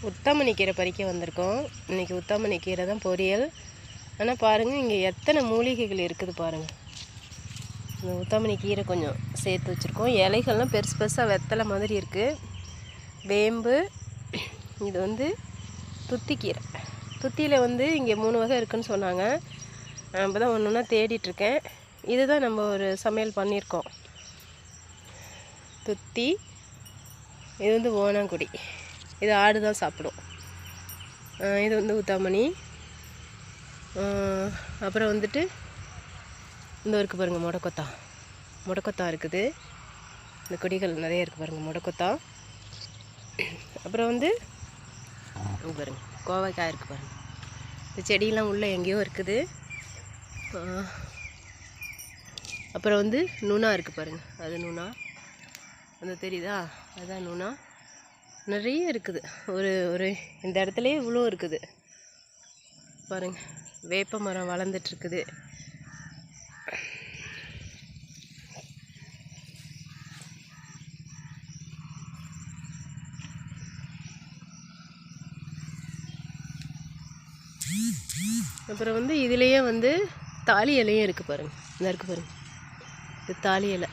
உத்தாமணி கீரை பறிக்க வந்திருக்கோம். இன்றைக்கி உத்தாமணி கீரை தான் பொரியல். ஆனால் பாருங்கள், இங்கே எத்தனை மூலிகைகள் இருக்குது பாருங்கள். இந்த உத்தாமணி கீரை கொஞ்சம் சேர்த்து வச்சுருக்கோம். இலைகள்லாம் பெருசு பெருசாக வெத்தலை மாதிரி இருக்குது. வேம்பு, இது வந்து துத்திக்கீரை. துத்தியில் வந்து இங்கே 3 வகை இருக்குதுன்னு சொன்னாங்க. நான் இப்போ தான் ஒன்று ஒன்றா தேடிட்டுருக்கேன். இதுதான் நம்ம ஒரு சமையல் பண்ணியிருக்கோம். துத்தி, இது வந்து ஓனாங்குடி, இது ஆடு தான் சாப்பிடும். இது வந்து உத்தாமணி. அப்புறம் வந்துட்டு இந்த இருக்குது பாருங்கள், முடக்கொத்தா இருக்குது. இந்த கொடிகள் நிறைய இருக்குது பாருங்கள், முடக்கொத்தா. அப்புறம் வந்து பாருங்கள், கோவைக்காய் இருக்குது பாருங்கள். இந்த செடியெலாம் உள்ளே எங்கேயோ இருக்குது. அப்புறம் வந்து நுணா இருக்குது பாருங்கள், அது நுணா, அந்த தெரியுதா, அதுதான் நுணா. நிறைய இருக்குது. ஒரு இந்த இடத்துலையே இவ்வளோ இருக்குது பாருங்கள். வேப்ப மரம் வளர்ந்துட்டுருக்குது. அப்புறம் வந்து இதுலேயே வந்து தாலி இலையும் இருக்குது பாருங்கள். இந்த இருக்குது பாருங்கள், இது தாலி இலை.